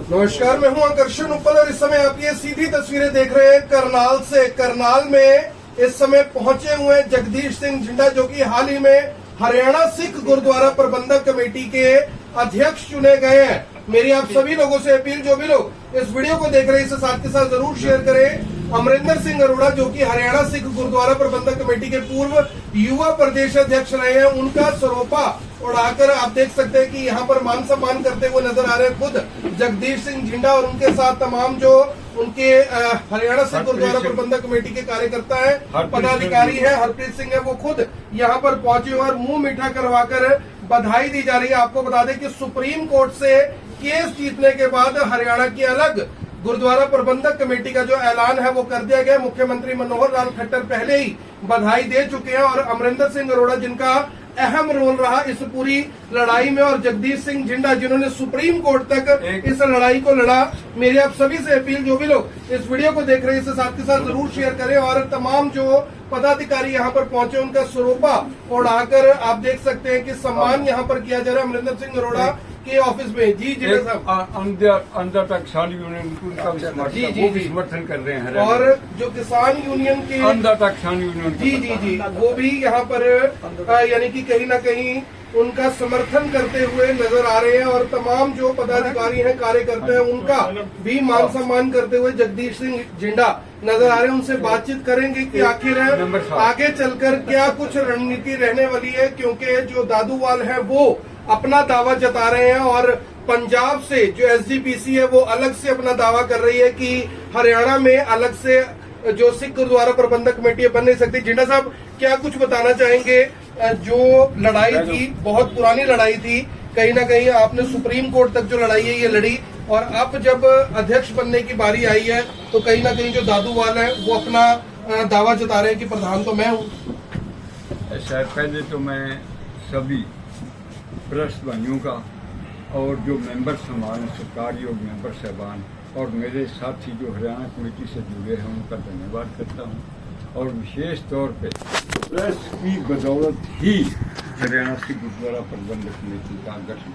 नमस्कार, मैं हूं आकर्षण उपल और इस समय आप ये सीधी तस्वीरें देख रहे हैं करनाल से। करनाल में इस समय पहुंचे हुए हैं जगदीश सिंह जिंडा, जो कि हाल ही में हरियाणा सिख गुरुद्वारा प्रबंधक कमेटी के अध्यक्ष चुने गए हैं। मेरी आप सभी लोगों से अपील, जो भी लोग इस वीडियो को देख रहे हैं इसे साथ के साथ जरूर शेयर करें। अमरिंदर सिंह अरोड़ा, जो कि हरियाणा सिख गुरुद्वारा प्रबंधक कमेटी के पूर्व युवा प्रदेश अध्यक्ष रहे हैं, उनका सरोपा उड़ाकर आप देख सकते हैं कि यहाँ पर मान सम्मान करते हुए नजर आ रहे हैं खुद जगदीश सिंह जिंडा और उनके साथ तमाम जो उनके हरियाणा सिख गुरुद्वारा प्रबंधक कमेटी के कार्यकर्ता हैं, पदाधिकारी हैं। हरप्रीत सिंह है, वो खुद यहाँ पर पहुंचे और मुंह मीठा करवाकर बधाई दी जा रही है। आपको बता दें कि सुप्रीम कोर्ट से केस जीतने के बाद हरियाणा की अलग गुरुद्वारा प्रबंधक कमेटी का जो ऐलान है वो कर दिया गया। मुख्यमंत्री मनोहर लाल खट्टर पहले ही बधाई दे चुके हैं और अमरिंदर सिंह अरोड़ा, जिनका अहम रोल रहा इस पूरी लड़ाई में, और जगदीश सिंह जिंडा, जिन्होंने सुप्रीम कोर्ट तक इस लड़ाई को लड़ा। मेरी आप सभी से अपील, जो भी लोग इस वीडियो को देख रहे हैं इसे साथ के साथ जरूर शेयर करें और तमाम जो पदाधिकारी यहाँ पर पहुंचे उनका सरोपा उड़ाकर आप देख सकते हैं कि सम्मान यहाँ पर किया जा रहा है अमरिंदर सिंह अरोड़ा के ऑफिस में। जी जी साहब, अंदर तक किसान यूनियन उनका भी समर्थन कर रहे हैं और जो किसान यूनियन के अंदर तक किसान यूनियन जी वो भी यहाँ पर यानी कि कहीं ना कहीं उनका समर्थन करते हुए नजर आ रहे हैं और तमाम जो पदाधिकारी हैं, कार्यकर्ता हैं, उनका भी मान सम्मान करते हुए जगदीश सिंह जिंडा नजर आ रहे हैं। उनसे बातचीत करेंगे कि आखिर आगे चलकर क्या कुछ रणनीति रहने वाली है, क्योंकि जो दादूवाल है वो अपना दावा जता रहे हैं और पंजाब से जो एसजीपीसी है वो अलग से अपना दावा कर रही है कि हरियाणा में अलग से जो सिख गुरुद्वारा प्रबंधक कमेटी बन नहीं सकती। जिंडा साहब, क्या कुछ बताना चाहेंगे? जो लड़ाई थी बहुत पुरानी लड़ाई थी, कहीं ना कहीं आपने सुप्रीम कोर्ट तक जो लड़ाई है ये लड़ी और अब जब अध्यक्ष बनने की बारी आई है तो कहीं ना कहीं जो दादूवाल है वो अपना दावा जता रहे हैं कि प्रधान तो मैं हूँ। ऐसा पहले तो मैं सभी प्रेस भाइयों का और जो मेंबर्स हमारे सरकारी और मेंबर साहबान और मेरे साथी जो हरियाणा कमेटी से जुड़े हैं उनका धन्यवाद करता हूं। और विशेष तौर पे प्रेस की बदौलत ही हरियाणा सिख गुरुद्वारा प्रबंधक कमेटी का गठन।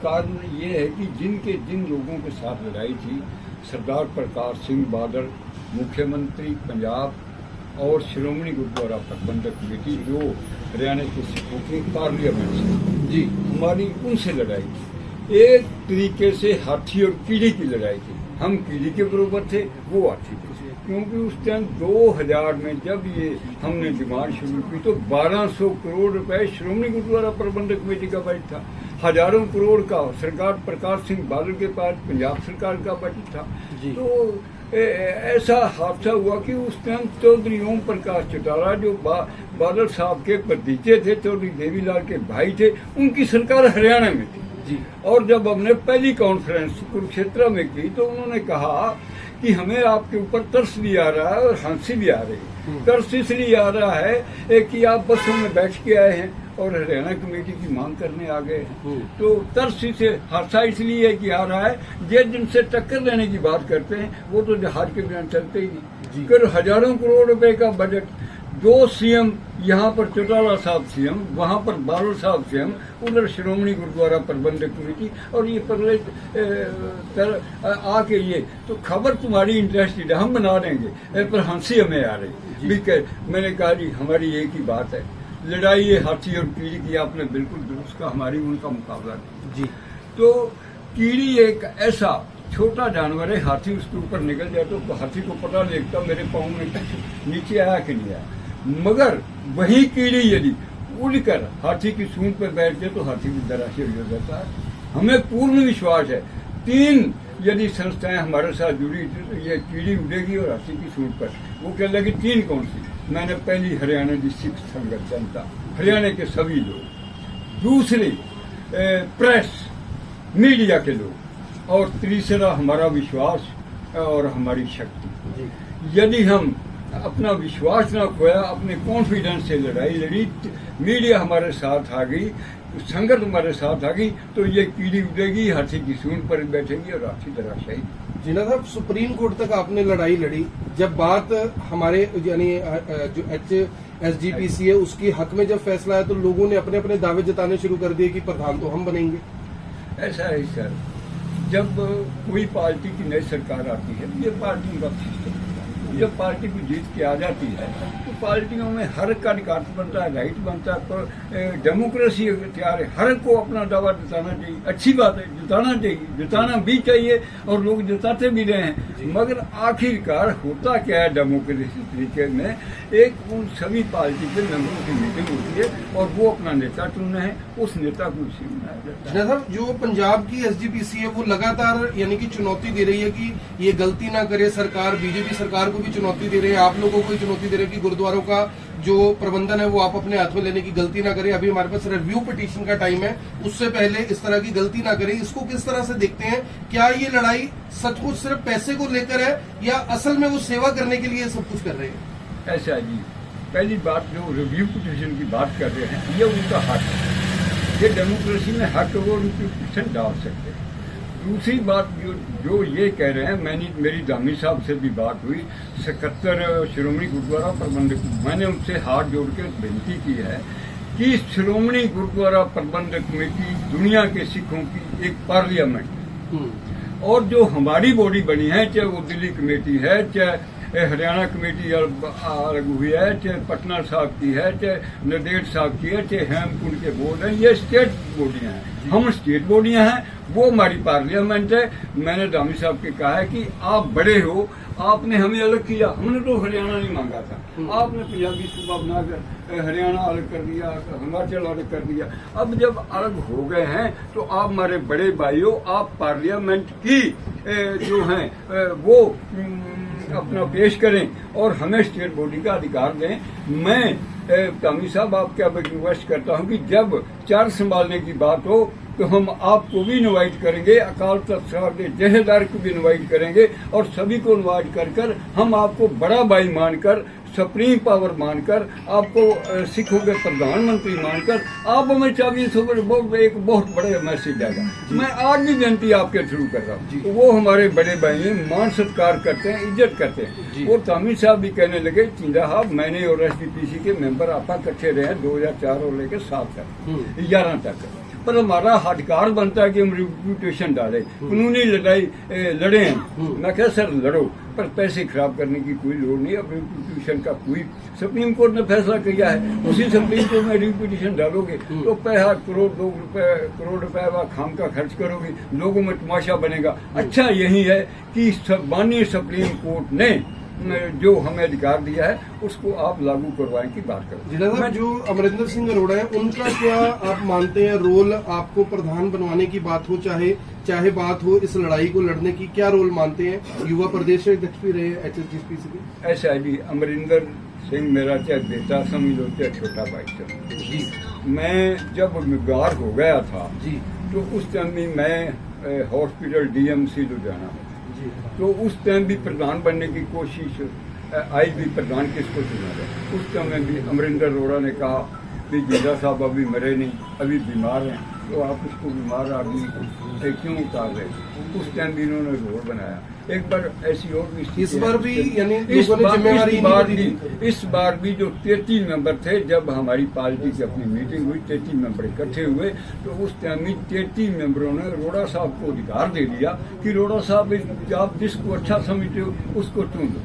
कारण ये है कि जिन लोगों के साथ लड़ाई थी, सरदार प्रकाश सिंह बादल, मुख्यमंत्री पंजाब और श्रोमणी गुरुद्वारा प्रबंधक कमेटी जो हरियाणा के सिखों की पार्लियामेंट से जी हमारी उनसे लड़ाई थी। एक तरीके से हाथी और कीड़ी की लड़ाई थी। हम कीड़ी के बराबर थे, वो हाथी थे, क्योंकि उस टाइम 2000 में जब ये हमने डिमांड शुरू की तो 1200 करोड़ रुपए श्रोमणी गुरुद्वारा प्रबंधक कमेटी का बजट था। हजारों करोड़ का सरकार प्रकाश सिंह बादल के पास पंजाब सरकार का बजट था। तो ऐसा हादसा हुआ कि उस टाइम चौधरी ओम प्रकाश चौटाला जो बादल साहब के भतीजे थे, चौधरी देवीलाल के भाई थे, उनकी सरकार हरियाणा में थी जी। और जब हमने पहली कॉन्फ्रेंस कुरुक्षेत्र में की तो उन्होंने कहा कि हमें आपके ऊपर तरस भी आ रहा है और हंसी भी आ रही है। तरस इसलिए आ रहा है कि आप बसों में बैठ के आए हैं और हरियाणा कमेटी की मांग करने आ गए हैं। तो तरस से हादसा इसलिए कि आ रहा है जिनसे टक्कर लेने की बात करते हैं वो तो जहाज के बिना चलते ही नहीं। फिर हजारों करोड़ रुपए का बजट, 2 सीएम, यहाँ पर चौटाला साहब सीएम, वहाँ पर बादल साहब सीएम, उधर श्रोमणी गुरुद्वारा प्रबंधक कमेटी, और ये पहले आके ये तो खबर तुम्हारी इंटरेस्टेड है, हम बना देंगे, पर हंसी हमें आ रही। मैंने कहा जी हमारी एक ही बात है, लड़ाई ये हाथी और कीड़ी की आपने बिल्कुल दुरुस्त का, हमारी उनका मुकाबला जी। तो कीड़ी एक ऐसा छोटा जानवर है, हाथी उसके ऊपर निकल जाए तो हाथी को पता लगता मेरे पाँव में नीचे आया कि नहीं आया, मगर वही कीड़ी यदि उड़कर हाथी की सूंड पर बैठ जाए तो हाथी की दराशे हो जाता है। हमें पूर्ण विश्वास है 3 यदि संस्थाएं हमारे साथ जुड़ी तो ये कीड़ी उड़ेगी और हाथी की सूंड पर। वो कह लगी 3 कौन सी? मैंने पहली हरियाणा की सिख संगत जनता, हरियाणा के सभी लोग, दूसरी प्रेस मीडिया के लोग, और तीसरा हमारा विश्वास और हमारी शक्ति। यदि हम अपना विश्वास ना खोया, अपने कॉन्फिडेंस से लड़ाई लड़ी, मीडिया हमारे साथ आ गई, संगत हमारे साथ आ गई, तो ये कीड़ी उड़ेगी, हाथी की सूंड पर बैठेगी और हाथी दराशाई। जिन्ना साहब, सुप्रीम कोर्ट तक आपने लड़ाई लड़ी, जब बात हमारे यानी जो एसजीपीसी है उसकी हक में जब फैसला आया तो लोगों ने अपने अपने दावे जताने शुरू कर दिए कि प्रधान तो हम बनेंगे। ऐसा है सर, जब कोई पार्टी की नई सरकार आती है, ये पार्टियों का सिस्टम, जब पार्टी की जीत के आ जाती है तो पार्टियों में हर का अधिकार बनता है, राइट बनता है, पर डेमोक्रेसी अख्तियार है, हर को अपना दावा जताना चाहिए। अच्छी बात है, जताना चाहिए, जताना भी चाहिए और लोग जताते भी रहे हैं। मगर आखिरकार होता क्या है डेमोक्रेसी तरीके में, एक उन सभी पार्टी के मेंबरों की मीटिंग होती है और वो अपना नेता चुनना है, उस नेता को इसी बनाया जाता है। साहब, जो पंजाब की एसजीपीसी है वो लगातार यानी कि चुनौती दे रही है कि ये गलती ना करे सरकार, बीजेपी सरकार को भी चुनौती दे रही है, आप लोगों को भी चुनौती दे रहे हैं कि गुरुद्वारों का जो प्रबंधन है वो आप अपने हाथ में लेने की गलती ना करें। अभी हमारे पास रिव्यू पिटीशन का टाइम है, उससे पहले इस तरह की गलती ना करें। इसको किस तरह से देखते हैं? क्या ये लड़ाई सचमुच सिर्फ पैसे को लेकर है या असल में वो सेवा करने के लिए सब कुछ कर रहे हैं? ऐसा जी, पहली बात जो रिव्यू पिटीशन की बात कर रहे हैं, ये उनका हक है, ये डेमोक्रेसी में हक है, वो रिव्यू पिटीशन डाल सकते हैं। दूसरी बात जो ये कह रहे हैं, मेरी दामी साहब से भी बात हुई, 77 श्रोमणी गुरुद्वारा प्रबंधक, मैंने उनसे हाथ जोड़ के विनती की है कि श्रोमणी गुरुद्वारा प्रबंधक कमेटी दुनिया के सिखों की एक पार्लियामेंट, और जो हमारी बॉडी बनी है, चाहे वो दिल्ली कमेटी है, चाहे हरियाणा कमेटी अलग हुई है, चाहे पटना साहब की है, चाहे नंदेड़ साहब की है, चाहे हेमकुंड के बोर्ड है, ये स्टेट बॉडियां हैं, हम स्टेट बॉडियां हैं, वो हमारी पार्लियामेंट है। मैंने दामी साहब के कहा है कि आप बड़े हो, आपने हमें अलग किया, हमने तो हरियाणा नहीं मांगा था, आपने पंजाबी सूबा बनाकर हरियाणा अलग कर दिया, हिमाचल अलग कर दिया। अब जब अलग हो गए हैं तो आप हमारे बड़े भाई हो, आप पार्लियामेंट की जो हैं वो अपना पेश करें और हमें स्टेट बॉडी का अधिकार दें। मैं दामी साहब आपके अब रिक्वेस्ट करता हूं कि जब चार्ज संभालने की बात हो तो हम आपको भी इनवाइट करेंगे, अकाल तख्त साहब के जहेदार को भी इनवाइट करेंगे और सभी को इनवाइट कर हम आपको बड़ा भाई मानकर, सुप्रीम पावर मानकर, आपको सिखों के प्रधानमंत्री मानकर आप हमें चाहिए एक बहुत बड़े मैसेज आएगा। मैं आज भी विनती आपके थ्रू कर रहा हूँ, वो हमारे बड़े भाई हैं, मान सत्कार करते हैं, इज्जत करते हैं। और तामिर साहब भी कहने लगे चिंदा साहब, मैंने और एसजीपीसी के मेंबर आपा इकट्ठे रहे 2004 और लेकर 7 तक 11 तक, पर हमारा अधिकार बनता है कि हम रिप्यूटेशन डालें, कानूनी लड़ाई लड़े हैं। मैं कहा सर लड़ो, पर पैसे खराब करने की कोई लोड़ नहीं। अब रिप्यूटेशन का कोई, सुप्रीम कोर्ट ने फैसला किया है, उसी सुप्रीम कोर्ट में रिप्यूटेशन डालोगे तो पैसा करोड़ रुपए खाम का खर्च करोगे, लोगों में तमाशा बनेगा। अच्छा यही है कि माननीय सुप्रीम कोर्ट ने जो हमें अधिकार दिया है उसको आप लागू करवाएं की बात करो। जो अमरिंदर सिंह अरोड़ा है उनका क्या आप मानते हैं रोल, आपको प्रधान बनवाने की बात हो, चाहे बात हो इस लड़ाई को लड़ने की, क्या रोल मानते हैं? युवा प्रदेश अध्यक्ष भी रहे एचएसजीपीसी के। ऐसा है जी, अमरिंदर सिंह मेरा चाहे बेटा समझ लो चाहे छोटा भाई समझ जी। मैं जब बीमार हो गया था जी, तो उस टाइम भी मैं हॉस्पिटल डीएमसी लुधियाना, तो उस टाइम भी प्रधान बनने की कोशिश आई, भी प्रधान किसको चुना जाए। उस टाइम भी अमरिंदर अरोड़ा ने कहा कि जिंदा साहब अभी मरे नहीं, अभी बीमार हैं, तो आप उसको बीमार आदमी क्यों उतार रहे। उस टाइम भी इन्होंने रोल बनाया। एक बार ऐसी और भी इस बार भी यानी इस बार भी जो 33 मेंबर थे, जब हमारी पार्टी की अपनी मीटिंग हुई, 33 मेंबर इकट्ठे हुए, तो उस टाइम भी 33 मेंबरों ने अरोड़ा साहब को अधिकार दे दिया कि अरोड़ा साहब आप जिसको अच्छा समझते हो उसको चुन लो।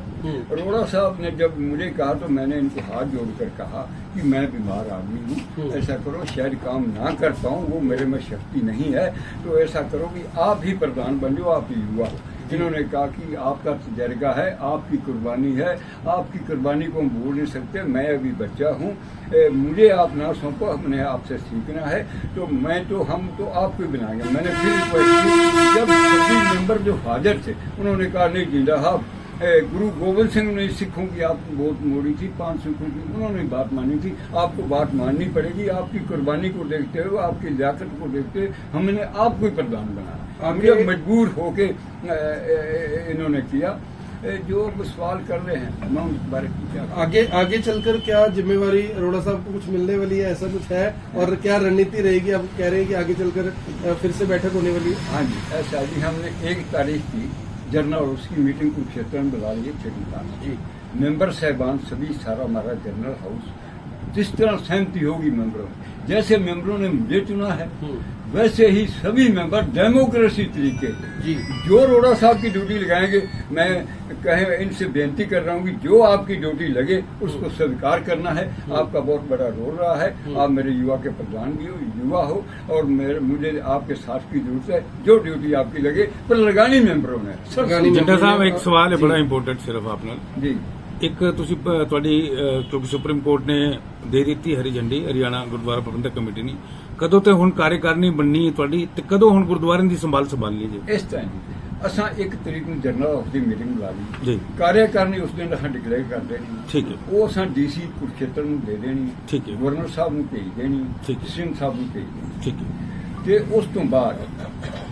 अरोड़ा साहब ने जब मुझे कहा तो मैंने इनको हाथ जोड़कर कहा कि मैं बीमार आदमी हूँ, ऐसा करो, शायद काम ना कर पाऊँ, वो मेरे में शक्ति नहीं है, तो ऐसा करो कि आप ही प्रधान बन जाओ, आप ही युवा। जिन्होंने कहा कि आपका तजर्बा है, आपकी कुर्बानी है, आपकी कुर्बानी को हम भूल नहीं सकते, मैं अभी बच्चा हूँ, मुझे आप ना सौंपो, हमने आपसे सीखना है, तो हम तो आपको ही बनाएंगे। मैंने फिर जब सभी मेंबर जो हाजिर थे उन्होंने कहा नहीं जिंदा साहब, गुरु गोविंद सिंह ने सिखों की आपको वोट मोड़ी थी, 5 सिखों की, उन्होंने बात मानी थी, आपको बात माननी पड़ेगी, आपकी कुर्बानी को देखते हुए, आपकी लियाकत को देखते हुए हमने आपको ही प्रधान बनाया। मुझे मजबूर होके इन्होंने किया। जो सवाल कर रहे हैं मैं उस बारे में क्या आगे चलकर क्या जिम्मेवारी अरोड़ा साहब को कुछ मिलने वाली है, ऐसा कुछ है? और क्या रणनीति रहेगी? आप कह रहे हैं कि आगे चलकर फिर से बैठक होने वाली है? हाँ जी, ऐसा जी, हमने 1 तारीख की जनरल उसकी मीटिंग कुरुक्षेत्र में बुला ली है, जी। मेंबर साहबान सभी, सारा हमारा जनरल हाउस जिस तरह सहमति होगी मेंबरों में, जैसे मेंबरों ने मुझे चुना है वैसे ही सभी मेंबर डेमोक्रेसी तरीके से जी जो रोड़ा साहब की ड्यूटी लगाएंगे, मैं कहे इनसे बेनती कर रहा हूँ कि जो आपकी ड्यूटी लगे उसको स्वीकार करना है। आपका बहुत बड़ा रोल रहा है, आप मेरे युवा के प्रधान भी हो, युवा हो, और मुझे आपके साथ की जरूरत है। जो ड्यूटी आपकी लगे पर लगानी मेंबरों ने। ਜਿੰਦਾ ਸਾਹਿਬ ਇੱਕ ਸਵਾਲ ਹੈ ਬੜਾ ਇੰਪੋਰਟੈਂਟ ਸਿਰਫ ਆਪ ਨਾਲ जी ਇੱਕ ਤੁਸੀਂ ਤੁਹਾਡੀ ਕਿਉਂਕਿ ਸੁਪਰੀਮ ਕੋਰਟ ਨੇ ਦੇ ਦਿੱਤੀ ਹਰੀ ਝੰਡੀ ਹਰਿਆਣਾ ਗੁਰਦੁਆਰਾ ਪ੍ਰਬੰਧਕ ਕਮੇਟੀ ਨੇ, ਕਦੋਂ ਤੇ ਹੁਣ ਕਾਰਜਕਾਰਨੀ ਬਣਨੀ ਹੈ ਤੁਹਾਡੀ ਤੇ ਕਦੋਂ ਹੁਣ ਗੁਰਦੁਆਰਿਆਂ ਦੀ ਸੰਭਾਲ ਲਈ ਜੀ? इस टाइम असा 1 तरीक ਨੂੰ ਜਨਰਲ ਹਾਊਸ ਦੀ ਮੀਟਿੰਗ ਬੁਲਾ ਲਈ ਜੀ ਕਾਰਜਕਾਰਨੀ ਉਸ ਦਿਨ ਅਸਾਂ ਡਿਕਲੇਅਰ ਕਰ ਦੇਣੀ। ਠੀਕ ਹੈ ਉਹ ਅਸਾਂ ਡੀਸੀ ਕੁਰਕਸ਼ੇਤਰ ਨੂੰ ਦੇ ਦੇਣੀ, ਠੀਕ ਹੈ ਗਵਰਨਰ ਸਾਹਿਬ ਨੂੰ ਭੇਜ ਦੇਣੀ, ਠੀਕ ਹੈ। ਸਿੰਘ ਸਾਹਿਬ ਨੂੰ ਭੇਜ ਦੇਣੀ। ਠੀਕ ਹੈ ਤੇ ਉਸ ਤੋਂ ਬਾਅਦ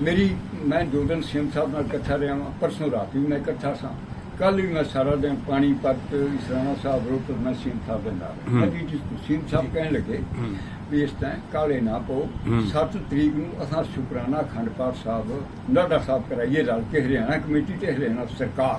ਮੇਰੀ ਮੈਂ 2 ਦਿਨ ਸਿੰਘ ਸਾਹਿਬ ਨਾਲ ਇਕੱਠਾ ਰਿਹਾ ਵਾਂ, ਪਰਸੋਂ ਰਾਤ ਵੀ ਮੈਂ ਇਕੱਠਾ ਸਾਂ, ਕੱਲ ਵੀ ਮੈਂ ਸਾਰਾ ਦਿਨ ਪਾਣੀਪਤ ਇਸਰਾਣਾ ਸਾਹਿਬ ਰੋਪੜ ਮੈਂ ਸਿੰਘ ਸਾਹਿਬ ਦੇ ਨਾਲ ਅੱਜ ਸਿੰਘ ਸਾਹਿਬ ਕਹਿਣ ਲੱਗੇ ਵੀ ਇਸ ਤਰ੍ਹਾਂ ਕਾਲੇ ਨਾ ਪਾਓ, 7 ਤਰੀਕ ਨੂੰ ਅਸਾਂ ਸ਼ੁਕਰਾਨਾ ਅਖੰਡ ਪਾਠ ਸਾਹਿਬ ਨਾਡਾ ਸਾਹਿਬ ਕਰਾਈਏ ਰਲ ਕੇ ਹਰਿਆਣਾ ਕਮੇਟੀ ਤੇ ਹਰਿਆਣਾ ਸਰਕਾਰ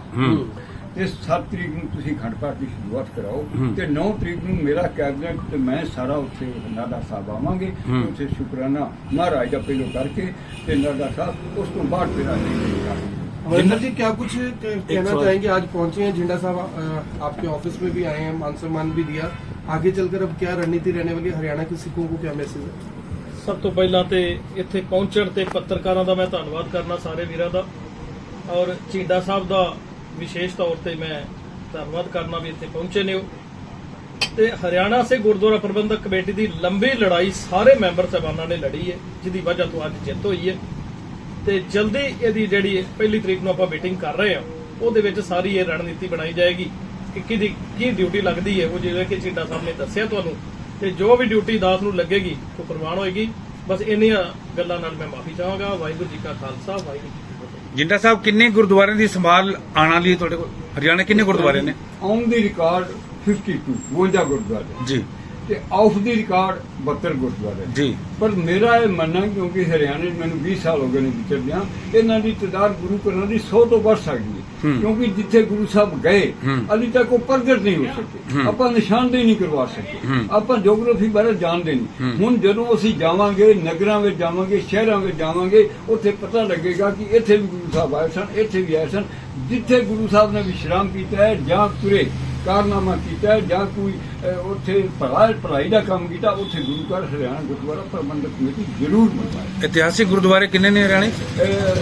ਤੇ 7 ਤਰੀਕ ਨੂੰ ਤੁਸੀਂ ਅਖੰਡ ਪਾਠ ਦੀ ਸ਼ੁਰੂਆਤ ਕਰਾਓ ਤੇ 9 ਤਰੀਕ ਨੂੰ ਮੇਰਾ ਕੈਬਨਿਟ ਤੇ ਮੈਂ ਸਾਰਾ ਉੱਥੇ ਨਾਡਾ ਸਾਹਿਬ ਆਵਾਂਗੇ, ਉੱਥੇ ਸ਼ੁਕਰਾਨਾ ਮਹਾਰਾਜ ਦਾ ਪਹਿਲੋਂ ਕਰਕੇ ਤੇ ਨਾਡਾ ਸਾਹਿਬ ਉਸ ਤੋਂ ਬਾਅਦ ਫਿਰ ਆਵਾਂਗੇ। अमरिंदर जी क्या कुछ कहना चाहेंगे? आज पहुंचे हैं झंडा साहब, आपके ऑफिस में भी आए हैं, मान सम्मान भी दिया, आगे चलकर अब क्या रणनीति रहने वाली है? हरियाणा के सिखों को क्या मैसेज है? ਸਭ ਤੋਂ ਪਹਿਲਾਂ ਤੇ ਇੱਥੇ ਪਹੁੰਚਣ ਤੇ ਪੱਤਰਕਾਰਾਂ ਦਾ ਮੈਂ ਧੰਨਵਾਦ ਕਰਨਾ ਸਾਰੇ ਵੀਰਾਂ ਦਾ, ਔਰ ਝੀਂਡਾ ਸਾਹਿਬ ਦਾ ਵਿਸ਼ੇਸ਼ ਤੌਰ ਤੇ ਮੈਂ ਧੰਨਵਾਦ ਕਰਨਾ ਵੀ ਇੱਥੇ ਪਹੁੰਚੇ ਨੇ ਉਹ। ਤੇ ਹਰਿਆਣਾ ਸੇ ਗੁਰਦੁਆਰਾ ਪ੍ਰਬੰਧਕ ਕਮੇਟੀ ਦੀ ਲੰਬੀ ਲੜਾਈ ਸਾਰੇ ਮੈਂਬਰ ਸਾਹਿਬਾਨਾਂ ਨੇ ਲੜੀ ਹੈ, ਜਿਹਦੀ ਵਜ੍ਹਾ ਤੋਂ ਅੱਜ ਜਿੱਤ ਹੋਈ ਹੈ। ਤੇ ਜਲਦੀ ਇਹਦੀ ਜਿਹੜੀ 1 ਤਰੀਕ ਨੂੰ ਆਪਾਂ ਮੀਟਿੰਗ ਕਰ ਰਹੇ ਹਾਂ, ਉਹਦੇ ਵਿੱਚ ਸਾਰੀ ਇਹ ਰਣਨੀਤੀ ਬਣਾਈ ਜਾਏਗੀ ਕਿ ਕਿਹਦੀ ਕੀ ਡਿਊਟੀ ਲੱਗਦੀ ਹੈ। ਉਹ ਜਿਵੇਂ ਕਿ ਝੀਂਡਾ ਸਾਹਿਬ ਨੇ ਦੱਸਿਆ ਤੁਹਾਨੂੰ, ਤੇ ਜੋ ਵੀ ਡਿਊਟੀ ਦਾਸ ਨੂੰ ਲੱਗੇਗੀ ਉਹ ਪ੍ਰਵਾਨ ਹੋਏਗੀ। ਬਸ ਇੰਨੀਆਂ ਗੱਲਾਂ ਨਾਲ ਮੈਂ ਮਾਫੀ ਚਾਹਾਂਗਾ। ਵਾਹਿਗੁਰੂ ਜੀ ਕਾ ਖਾਲਸਾ, ਵਾਹਿਗੁਰੂ ਜੀ ਕੀ ਫਤਿਹ। ਜਿੰਦਾ ਸਾਹਿਬ ਕਿੰਨੇ ਗੁਰਦੁਆਰਿਆਂ ਦੀ ਸੰਭਾਲ ਆਉਣ ਵਾਲੀ ਹੈ ਤੁਹਾਡੇ ਕੋਲ? ਹਰਿਆਣਾ ਕਿੰਨੇ ਗੁਰਦੁਆਰੇ ਨੇ? ਔਨ ਦੀ ਰਿਕਾਰਡ 52 ਗੁਰਦੁਆਰੇ ਜੀ ਤੇ ਆਫ ਦੀ ਰਿਕਾਰਡ 72 ਗੁਰਦੁਆਰੇ ਜੀ। ਪਰ ਮੇਰਾ ਇਹ ਮੰਨਣਾ ਕਿਉਂਕਿ ਹਰਿਆਣੇ 'ਚ ਮੈਨੂੰ 20 ਸਾਲ ਹੋ ਗਏ ਨੇ ਵਿਚਰਦਿਆਂ, ਇਹਨਾਂ ਦੀ ਤਾਦਾਦ ਗੁਰੂ ਘਰਾਂ ਦੀ 100 ਤੋਂ ਵੱਧ ਸਕਦੀ ਹੈ, ਕਿਉਂਕਿ ਜਿੱਥੇ ਗੁਰੂ ਸਾਹਿਬ ਗਏ ਅਜੇ ਤੱਕ ਉਹ ਪ੍ਰਗਟ ਨਹੀਂ ਹੋ ਸਕੇ, ਆਪਾਂ ਨਿਸ਼ਾਨਦੇਹੀ ਨਹੀਂ ਕਰਵਾ ਸਕੇ, ਆਪਾਂ ਜੀਓਗ੍ਰਾਫੀ ਬਾਰੇ ਜਾਣਦੇ ਨਹੀਂ। ਹੁਣ ਜਦੋਂ ਅਸੀਂ ਜਾਵਾਂਗੇ, ਨਗਰਾਂ ਵਿੱਚ ਜਾਵਾਂਗੇ, ਸ਼ਹਿਰਾਂ ਵਿੱਚ ਜਾਵਾਂਗੇ, ਉੱਥੇ ਪਤਾ ਲੱਗੇਗਾ ਕਿ ਇੱਥੇ ਵੀ ਗੁਰੂ ਸਾਹਿਬ ਆਏ ਸਨ, ਇੱਥੇ ਵੀ ਆਏ ਸਨ। ਜਿੱਥੇ ਗੁਰੂ ਸਾਹਿਬ ਨੇ ਵਿਸ਼ਰਾਮ ਕੀਤਾ ਹੈ ਜਾਂ ਤੁਰੇ ਕਾਰਨਾਮਾ ਕੀਤਾ ਜਾਂ ਕੋਈ ਉੱਥੇ ਭਲਾਈ ਦਾ ਕੰਮ ਕੀਤਾ, ਉੱਥੇ ਗੁਰੂ ਘਰ ਹਰਿਆਣਾ ਗੁਰਦੁਆਰਾ ਪ੍ਰਬੰਧਕ ਕਮੇਟੀ ਜ਼ਰੂਰ ਬਣਵਾਏ। ਇਤਿਹਾਸਿਕ ਗੁਰਦੁਆਰੇ ਕਿੰਨੇ ਨੇ ਹਰਿਆਣੇ?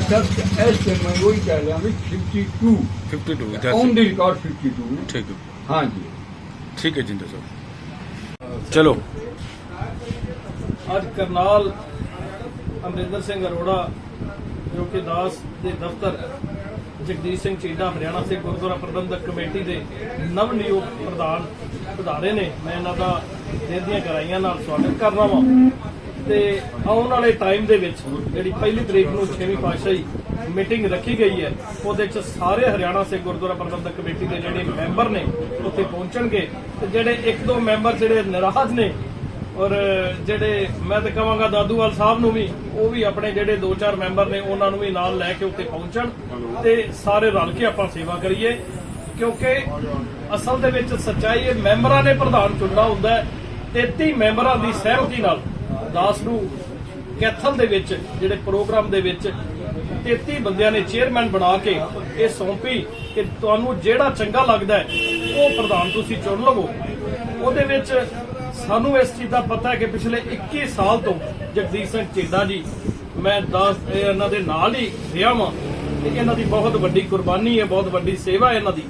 ਸਰ ਇਸ ਤੇ ਮੈਂ ਉਹੀ ਕਹਿ ਰਿਹਾ ਵੀ 52 52 ਔਨ ਦੀ ਰਿਕਾਰਡ 52 ਨੇ। ਠੀਕ ਹੈ, ਹਾਂਜੀ ਠੀਕ ਹੈ ਜਿੰਦਾ ਸਾਹਿਬ। ਚਲੋ ਅੱਜ ਕਰਨਾਲ ਅਮਰਿੰਦਰ ਸਿੰਘ ਅਰੋੜਾ ਜੋ ਕਿ ਦਾਸ ਦੇ ਦਫ਼ਤਰ ਜਗਦੀਸ਼ ਸਿੰਘ ਝੀਂਡਾ ਹਰਿਆਣਾ ਸੇ ਗੁਰਦੁਆਰਾ ਪ੍ਰਬੰਧਕ ਕਮੇਟੀ ਦੇ ਨਵ ਨਿਯੁਕਤ ਪ੍ਰਧਾਨ ਵਧਾਰੇ ਨੇ, ਮੈਂ ਇਹਨਾਂ ਦਾ ਦਿਲ ਦੀਆਂ ਗਹਿਰਾਈਆਂ ਨਾਲ ਸਵਾਗਤ ਕਰਦਾ ਵਾਂ। ਤੇ ਆਉਣ ਵਾਲੇ ਟਾਈਮ ਦੇ ਵਿੱਚ ਜਿਹੜੀ 1 ਤਰੀਕ ਨੂੰ 6ਵੀਂ ਪਾਤਸ਼ਾਹੀ ਮੀਟਿੰਗ ਰੱਖੀ ਗਈ ਹੈ, ਉਹਦੇ ਵਿੱਚ ਸਾਰੇ ਹਰਿਆਣਾ ਸੇ ਗੁਰਦੁਆਰਾ ਪ੍ਰਬੰਧਕ ਕਮੇਟੀ ਦੇ ਜਿਹੜੇ ਮੈਂਬਰ ਨੇ ਉੱਥੇ ਪਹੁੰਚਣਗੇ। ਤੇ ਜਿਹੜੇ 1-2 ਮੈਂਬਰ ਜਿਹੜੇ ਨਾਰਾਜ਼ ਨੇ, ਔਰ ਜਿਹੜੇ ਮੈਂ ਤਾਂ ਕਹਾਂਗਾ ਦਾਦੂਵਾਲ ਸਾਹਿਬ ਨੂੰ ਵੀ, ਉਹ ਵੀ ਆਪਣੇ ਜਿਹੜੇ 2-4 ਮੈਂਬਰ ਨੇ ਉਹਨਾਂ ਨੂੰ ਵੀ ਨਾਲ ਲੈ ਕੇ ਉੱਥੇ ਪਹੁੰਚਣ ਤੇ ਸਾਰੇ ਰਲ ਕੇ ਆਪਾਂ ਸੇਵਾ ਕਰੀਏ। ਕਿਉਂਕਿ ਅਸਲ ਦੇ ਵਿੱਚ ਸੱਚਾਈ ਇਹ ਮੈਂਬਰਾਂ ਨੇ ਪ੍ਰਧਾਨ ਚੁਣਨਾ ਹੁੰਦਾ ਹੈ। 33 ਮੈਂਬਰਾਂ ਦੀ ਸਹਿਮਤੀ ਨਾਲ ਦਾਸ ਨੂੰ ਕੈਥਲ ਦੇ ਵਿੱਚ ਜਿਹੜੇ ਪ੍ਰੋਗਰਾਮ ਦੇ ਵਿੱਚ 33 ਬੰਦਿਆਂ ਨੇ ਚੇਅਰਮੈਨ ਬਣਾ ਕੇ ਇਹ ਸੌਂਪੀ ਕਿ ਤੁਹਾਨੂੰ ਜਿਹੜਾ ਚੰਗਾ ਲੱਗਦਾ ਹੈ ਉਹ ਪ੍ਰਧਾਨ ਤੁਸੀਂ ਚੁਣ ਲਵੋ। ਉਹਦੇ ਵਿੱਚ ਸਾਨੂੰ ਇਸ ਚੀਜ਼ ਦਾ ਪਤਾ ਹੈ ਕਿ ਪਿਛਲੇ 21 ਸਾਲ ਤੋਂ ਜਗਦੀਸ਼ ਸਿੰਘ ਝੀਂਡਾ ਜੀ, ਮੈਂ ਇਹਨਾਂ ਦੇ ਨਾਲ ਹੀ ਰਿਹਾ ਵਾਂ ਤੇ ਇਹਨਾਂ ਦੀ ਬਹੁਤ ਵੱਡੀ ਕੁਰਬਾਨੀ ਹੈ, ਬਹੁਤ ਵੱਡੀ ਸੇਵਾ ਹੈ ਇਹਨਾਂ ਦੀ।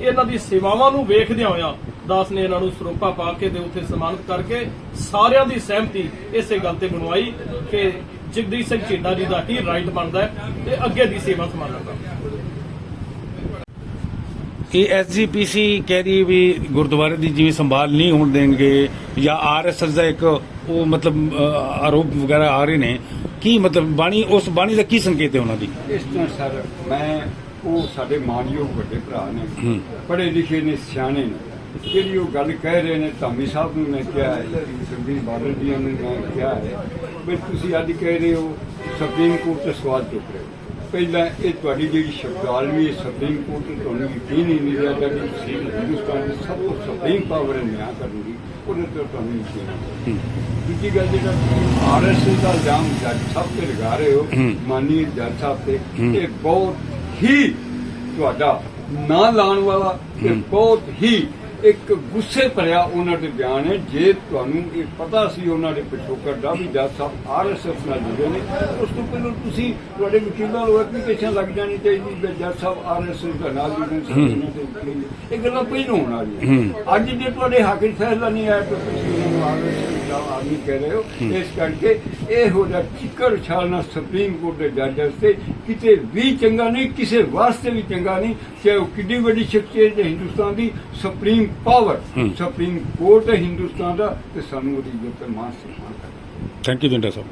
ਇਹਨਾਂ ਦੀ ਸੇਵਾਵਾਂ ਨੂੰ ਵੇਖਦਿਆਂ ਹੋਇਆਂ ਦਾਸ ਨੇ ਇਹਨਾਂ ਨੂੰ ਸਰੋਪਾ ਪਾ ਕੇ ਤੇ ਉੱਥੇ ਸਨਮਾਨਿਤ ਕਰਕੇ ਸਾਰਿਆਂ ਦੀ ਸਹਿਮਤੀ ਇਸੇ ਗੱਲ ਤੇ ਬਣਵਾਈ ਕਿ ਜਗਦੀਸ਼ ਸਿੰਘ ਝੀਂਡਾ ਜੀ ਦਾ ਹੀ ਰਾਈਟ ਬਣਦਾ ਹੈ ਤੇ ਅੱਗੇ ਦੀ ਸੇਵਾ ਸੰਭਾਲਣ ਦਾ। ਇਹ ਐਸਜੀਪੀਸੀ ਕਹਿ ਰਹੀ ਵੀ ਗੁਰਦੁਆਰੇ ਦੀ ਜਿਵੇਂ ਸੰਭਾਲ ਨਹੀਂ ਹੋਣ ਦੇਣਗੇ, ਜਾਂ ਆਰਐਸਐਸ ਦਾ ਇੱਕ ਉਹ ਮਤਲਬ ਆਰੋਪ ਵਗੈਰਾ ਆ ਰਹੇ ਨੇ, ਕੀ ਮਤਲਬ ਬਾਣੀ, ਉਸ ਬਾਣੀ ਦਾ ਕੀ ਸੰਕੇਤ ਹੈ ਉਹਨਾਂ ਦੀ? ਇਸ ਤਰ੍ਹਾਂ ਸਰ, ਮੈਂ ਉਹ ਸਾਡੇ ਮਾਨਯੋਗ ਵੱਡੇ ਭਰਾ ਨੇ, ਪੜ੍ਹੇ ਲਿਖੇ ਨੇ, ਸਿਆਣੇ ਨੇ, ਜਿਹੜੀ ਉਹ ਗੱਲ ਕਹਿ ਰਹੇ ਨੇ, ਧਾਮੀ ਸਾਹਿਬ ਨੂੰ ਮੈਂ ਕਿਹਾ ਹੈ, ਸੁਖਬੀਰ ਬਾਦਲ ਜੀ ਨੂੰ ਮੈਂ ਕਿਹਾ ਹੈ ਵੀ ਤੁਸੀਂ ਅੱਜ ਕਹਿ ਰਹੇ ਹੋ ਸੁਪਰੀਮ ਕੋਰਟ ਤੇ ਸਵਾਲ ਚੁੱਕ ਰਹੇ ਹੋ। ਪਹਿਲਾਂ ਇਹ ਤੁਹਾਡੀ ਜਿਹੜੀ ਸ਼ਬਦਾਵਲੀ ਸੁਪਰੀਮ ਕੋਰਟ ਨੂੰ ਤੁਹਾਨੂੰ ਯਕੀਨ ਹੀ ਨਹੀਂ ਰਿਹਾ ਕਿ ਤੁਸੀਂ ਹਿੰਦੁਸਤਾਨ ਦੀ ਸਭ ਤੋਂ ਸੁਪਰੀਮ ਪਾਵਰ ਹੈ ਨਿਆਂ ਕਰੂਗੀ ਉਹਦੇ ਤੋਂ ਤੁਹਾਨੂੰ ਯਕੀਨ ਹੈ। ਦੂਜੀ ਗੱਲ ਜਿਹੜਾ ਆਰਐਸਐਸ ਦਾ ਇਲਜ਼ਾਮ ਜੱਜ ਸਾਹਿਬ ਤੇ ਲਗਾ ਰਹੇ ਹੋ ਮਾਨਨੀय ਜੱਜ ਸਾਹਿਬ ਤੇ, ਇਹ ਬਹੁਤ ਹੀ ਤੁਹਾਡਾ ਨਾ ਲਾਉਣ ਵਾਲਾ ਤੇ ਬਹੁਤ ਹੀ ਇੱਕ ਗੁੱਸੇ ਭਰਿਆ ਉਹਨਾਂ ਦੇ ਬਿਆਨ ਹੈ। ਜੇ ਤੁਹਾਨੂੰ ਇਹ ਪਤਾ ਸੀ ਉਹਨਾਂ ਦੇ ਪਿਛੋਕੜ ਦਾ ਵੀ ਜੱਜ ਸਾਹਿਬ ਆਰਐਸਐਸ ਨਾਲ ਜੁੜੇ ਨੇ, ਉਸ ਤੋਂ ਪਹਿਲਾਂ ਤੁਸੀਂ ਤੁਹਾਡੇ ਵਕੀਲਾਂ ਨੂੰ ਐਪਲੀਕੇਸ਼ਨ ਲੱਗ ਜਾਣੀ ਚਾਹੀਦੀ ਵੀ ਜੱਜ ਸਾਹਿਬ ਆਰਐਸਐਸ ਦਾ ਨਾਲ ਜੁੜੇ ਸੀ। ਇਹ ਗੱਲਾਂ ਪਹਿਲਾਂ ਹੋਣ ਵਾਲੀਆਂ। ਅੱਜ ਜੇ ਤੁਹਾਡੇ ਹੱਕ 'ਚ ਫੈਸਲਾ ਨਹੀਂ ਆਇਆ ਤਾਂ ਤੁਸੀਂ ਉਹਨਾਂ ਨੂੰ ਆਰਐਸਐਸ ਦਾ ਆਦਮੀ ਕਹਿ ਰਹੇ ਹੋ। ਇਸ ਕਰਕੇ ਇਹੋ ਜਿਹਾ ਚਿੱਕੜ ਉਛਾਲਣਾ ਸੁਪਰੀਮ ਕੋਰਟ ਦੇ ਜੱਜ ਵਾਸਤੇ ਕਿਤੇ ਵੀ ਚੰਗਾ ਨਹੀਂ, ਕਿਸੇ ਵਾਸਤੇ ਵੀ ਚੰਗਾ ਨਹੀਂ, ਚਾਹੇ ਉਹ ਕਿੰਨੀ ਵੱਡੀ ਸ਼ਖਸੀਅਤ ਹੈ ਹਿੰਦੁਸਤਾਨ ਦੀ। ਸੁਪਰੀਮ ਪਾਵਰ ਸੁਪਰੀਮ ਕੋਰਟ ਹੈ ਹਿੰਦੁਸਤਾਨ ਦਾ, ਤੇ ਸਾਨੂੰ ਉਹਦੀ ਇੱਜ਼ਤ ਮਾਨ ਸਨਮਾਨ ਕਰਨਾ। ਥੈਂਕ ਯੂ ਜਿੰਦਾ ਸਾਹਿਬ।